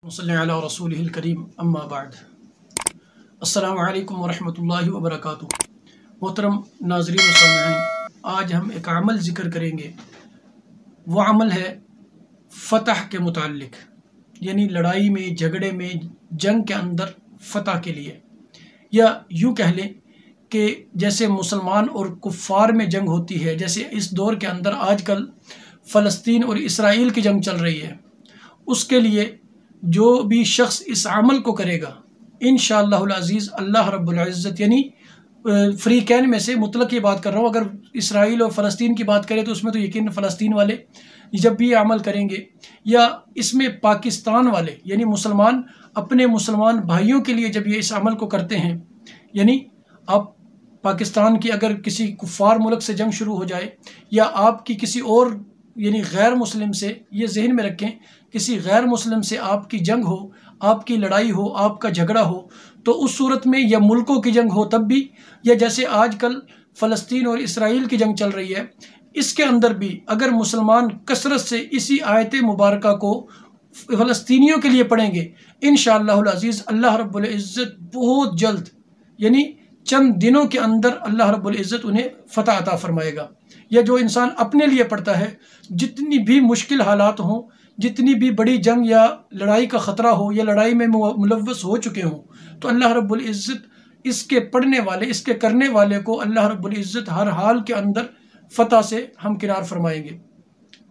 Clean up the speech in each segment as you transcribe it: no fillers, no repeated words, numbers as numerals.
वसल्लल्लाहु अला रसूलिहिल करीम अम्मा बाद। अस्सलामु अलैकुम वरहमतुल्लाहि वबरकातुहू। मोहतरम नाज़रीन व सामिईन, आज हम एक अमल ज़िक्र करेंगे। वो अमल है फ़तह के मुताल्लिक़, यानी लड़ाई में, झगड़े में, जंग के अंदर फ़तह के लिए, या यूँ कह लें कि जैसे मुसलमान और कुफ़ार में जंग होती है, जैसे इस दौर के अंदर आजकल फ़लस्तीन और इसराइल की जंग चल रही है, उसके लिए जो भी शख्स इस अमल को करेगा, इंशाअल्लाहुल अज़ीज़ अल्लाह रब्बुल इज़्ज़त, यानी फ्री कैन में से मुतलक ये बात कर रहा हूँ। अगर इसराइल और फ़लस्तीन की बात करें तो उसमें तो यकीन फ़लस्तीन वाले जब भी ये अमल करेंगे, या इसमें पाकिस्तान वाले यानी मुसलमान अपने मुसलमान भाइयों के लिए जब ये इस अमल को करते हैं, यानी आप पाकिस्तान की अगर किसी कुफ़ार मुल्क से जंग शुरू हो जाए, या आपकी किसी और यानी गैर मुस्लिम से, ये जहन में रखें, किसी गैर मुस्लिम से आपकी जंग हो, आपकी लड़ाई हो, आपका झगड़ा हो, तो उस सूरत में या मुल्कों की जंग हो तब भी, या जैसे आजकल फ़लस्तीन और इसराइल की जंग चल रही है, इसके अंदर भी अगर मुसलमान कसरत से इसी आयत मुबारका को फ़लस्तीनियों के लिए पढ़ेंगे, इंशाअल्लाहुल अज़ीज़ अल्लाह रब्बुल इज़्ज़त बहुत जल्द, यानी चंद दिनों के अंदर अल्लाह रब्बुल इज़्ज़त उन्हें फ़तह अता फ़रमाएगा। या जो इंसान अपने लिए पढ़ता है, जितनी भी मुश्किल हालात हों, जितनी भी बड़ी जंग या लड़ाई का ख़तरा हो, या लड़ाई में मुलव्वस हो चुके हों, तो अल्लाह रब्बुल इज़्ज़त इसके पढ़ने वाले, इसके करने वाले को अल्लाह रब्बुल इज़्ज़त हर हाल के अंदर फ़तह से हमकिनार फरमाएंगे।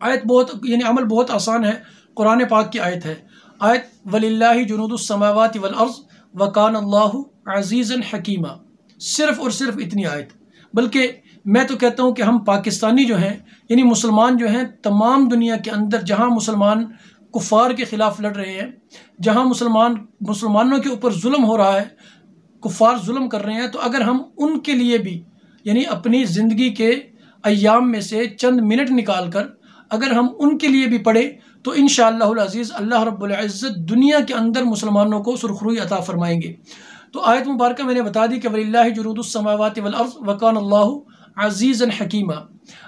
आयत बहुत, यानी अमल बहुत आसान है, कुरान पाक की आयत है। आयत वलिल्लाहि जुनूदुस समावाति वल अर्ज़ व कान अल्लाहु अज़ीज़न हकीमा। सिर्फ़ और सिर्फ इतनी आयत। बल्कि मैं तो कहता हूँ कि हम पाकिस्तानी जो हैं, यानी मुसलमान जो हैं, तमाम दुनिया के अंदर जहाँ मुसलमान कुफ़ार के ख़िलाफ़ लड़ रहे हैं, जहाँ मुसलमानों के ऊपर जुल्म हो रहा है, कुफ़ार जुल्म कर रहे हैं, तो अगर हम उनके लिए भी यानी अपनी ज़िंदगी के अय्याम में से चंद मिनट निकाल कर अगर हम उनके लिए भी पढ़े, तो इंशाअल्लाहुल अज़ीज़ अल्लाह रब्बुल इज़्ज़त दुनिया के अंदर मुसलमानों को सुरखरुई अता फ़रमाएंगे। तो आयत मुबारक मैंने बता दी कि वलिल्लाहि जुनूदुस समावाति वल अर्ज़ व कान अल्लाहु अज़ीज़न हकीमा।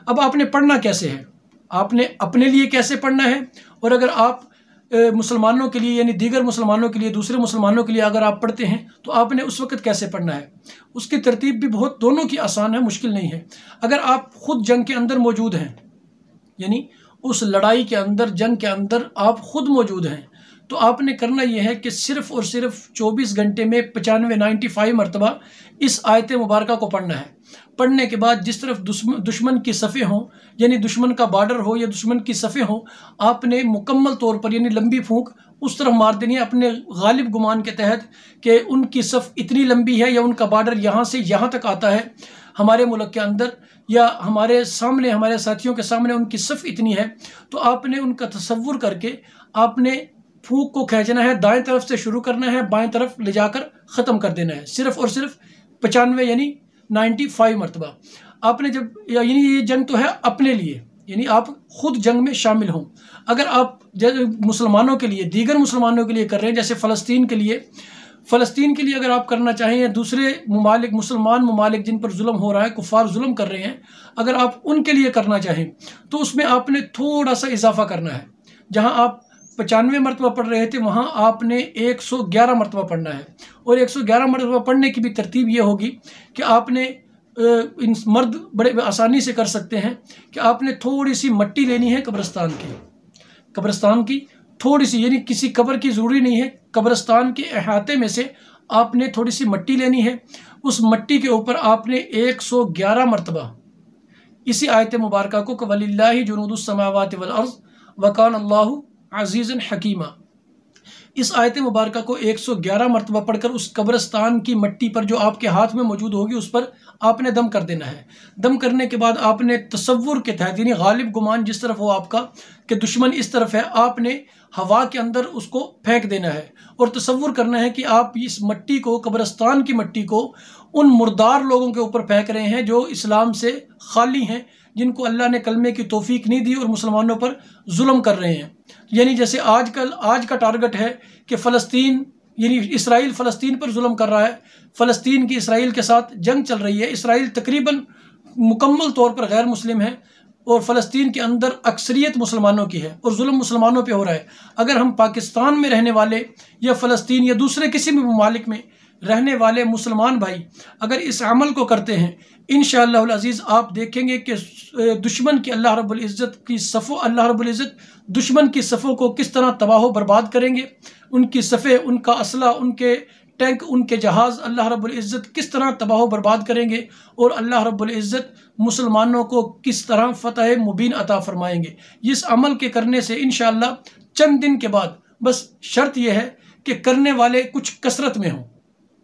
अब आपने पढ़ना कैसे है, आपने अपने लिए कैसे पढ़ना है, और अगर आप मुसलमानों के लिए यानी दीगर मुसलमानों के लिए, दूसरे मुसलमानों के लिए अगर आप पढ़ते हैं, तो आपने उस वक़्त कैसे पढ़ना है, उसकी तरतीब भी बहुत दोनों की आसान है, मुश्किल नहीं है। अगर आप ख़ुद जंग के अंदर मौजूद हैं, यानी उस लड़ाई के अंदर, जंग के अंदर आप ख़ुद मौजूद हैं, तो आपने करना यह है कि सिर्फ़ और सिर्फ 24 घंटे में 95 मरतबा इस आयत मुबारका को पढ़ना है। पढ़ने के बाद जिस तरफ दुश्मन की सफ़े हों, यानी दुश्मन का बॉर्डर हो या दुश्मन की सफ़े हों, आपने मुकम्मल तौर पर यानी लंबी फूंक उस तरफ मार देनी है अपने गालिब गुमान के तहत कि उनकी सफ़ इतनी लंबी है, या उनका बॉर्डर यहाँ से यहाँ तक आता है हमारे मुल्क के अंदर, या हमारे सामने, हमारे साथियों के सामने उनकी सफ़ इतनी है। तो आपने उनका तसव्वुर करके आपने फूंक को खींचना है, दाएं तरफ से शुरू करना है, बाएं तरफ ले जाकर ख़त्म कर देना है, सिर्फ़ और सिर्फ 95 यानी 95 मरतबा। आपने जब, यानी ये जंग तो है अपने लिए, यानी आप ख़ुद जंग में शामिल हों। अगर आप मुसलमानों के लिए, दीगर मुसलमानों के लिए कर रहे हैं, जैसे फ़लस्तीन के लिए अगर आप करना चाहें, या दूसरे ममालिक, मुसलमान ममालिक जिन पर जुल्म हो रहा है, कुफ़ार जुल्म कर रहे हैं, अगर आप उनके लिए करना चाहें, तो उसमें आपने थोड़ा सा इजाफ़ा करना है। जहाँ आप 95 मरतबा पढ़ रहे थे, वहाँ आपने 111 मरतबा पढ़ना है। और 111 मरतबा पढ़ने की भी तरतीब ये होगी कि आपने इन मर्द बड़े आसानी से कर सकते हैं कि आपने थोड़ी सी मट्टी लेनी है कब्रिस्तान की थोड़ी सी, यानी किसी कब्र की ज़रूरी नहीं है, कब्रिस्तान के अहाते में से आपने थोड़ी सी मट्टी लेनी है। उस मट्टी के ऊपर आपने 111 मरतबा इसी आयत मुबारका को वलिल्लाहि जुनूदुस समावाति वल अर्ज़ व कान अल्लाहु अज़ीज़न हकीमा, इस आयत मुबारका को 111 मरतबा पढ़कर उस कब्रिस्तान की मट्टी पर जो आपके हाथ में मौजूद होगी, उस पर आपने दम कर देना है। दम करने के बाद आपने तसव्वुर के तहत, यानी गालिब गुमान जिस तरफ हो आपका कि दुश्मन इस तरफ है, आपने हवा के अंदर उसको फेंक देना है, और तसव्वुर करना है कि आप इस मट्टी को, कब्रिस्तान की मट्टी को, उन मुर्दार लोगों के ऊपर फेंक रहे हैं जो इस्लाम से खाली हैं, जिनको अल्लाह ने कलमे की तौफीक नहीं दी और मुसलमानों पर जुल्म कर रहे हैं। यानी जैसे आज का टारगेट है कि फ़लस्तीन, यानी इसराइल फ़लस्तीन पर जुल्म कर रहा है, फ़लस्तीन की इसराइल के साथ जंग चल रही है, इसराइल तकरीबन मुकम्मल तौर पर गैर मुस्लिम है, और फ़लस्तीन के अंदर अक्सरियत मुसलमानों की है और जुल्म मुसलमानों पे हो रहा है। अगर हम पाकिस्तान में रहने वाले या फ़लस्तीन या दूसरे किसी भी ममालिक में रहने वाले मुसलमान भाई अगर इस अमल को करते हैं, इंशाअल्लाहुल अज़ीज़ आप देखेंगे कि दुश्मन की अल्लाह रब्बुल इज़्ज़त की सफ़ों अल्लाह रब्बुल इज़्ज़त दुश्मन की सफ़ों को किस तरह तबाह बर्बाद करेंगे। उनकी सफ़े, उनका असला, उनके टैंक, उनके जहाज़ अल्लाह रब्बुल इज़्ज़त किस तरह तबाह बर्बाद करेंगे और अल्लाह रब्बुल इज़्ज़त मुसलमानों को किस तरह फ़तह मुबीन अता फरमाएंगे। इस अमल के करने से इंशाअल्लाह चंद दिन के बाद, बस शर्त यह है कि करने वाले कुछ कसरत में हों,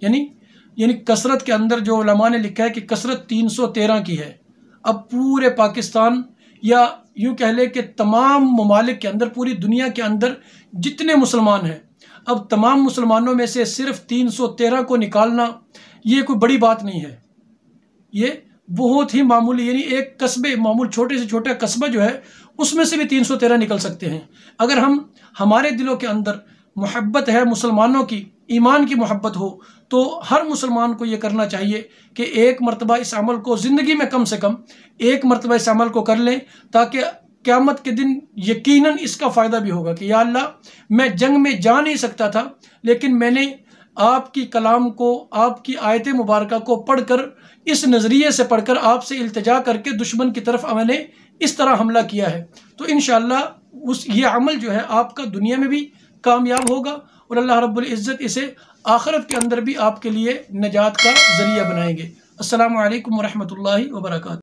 यानी कसरत के अंदर जो उलमा ने लिखा है कि कसरत 313 की है। अब पूरे पाकिस्तान या यूँ कह ले कि तमाम ममालिक के अंदर, पूरी दुनिया के अंदर जितने मुसलमान हैं, अब तमाम मुसलमानों में से सिर्फ 313 को निकालना ये कोई बड़ी बात नहीं है। ये बहुत ही मामूली, यानी एक कस्बे, मामूल छोटे से छोटा कस्बा जो है उसमें से भी 313 निकल सकते हैं। अगर हमारे दिलों के अंदर मोहब्बत है मुसलमानों की, ईमान की मोहब्बत हो, तो हर मुसलमान को ये करना चाहिए कि एक मरतबा इस अमल को ज़िंदगी में कम से कम एक मरतबा इस अमल को कर लें, ताकि क़यामत के दिन यकीनन इसका फ़ायदा भी होगा कि या अल्लाह, मैं जंग में जा नहीं सकता था, लेकिन मैंने आपकी कलाम को, आपकी आयत मुबारका को पढ़कर, इस नज़रिए से पढ़कर, आपसे इल्तिजा करके दुश्मन की तरफ मैंने इस तरह हमला किया है। तो इंशाअल्लाह ये अमल जो है आपका दुनिया में भी कामयाब होगा और अल्लाह रब्बुल इज़्ज़त इसे आखिरत के अंदर भी आपके लिए निजात का ज़रिया बनाएंगे। अस्सलामु अलैकुम व रहमतुल्लाहि व बरकातहू।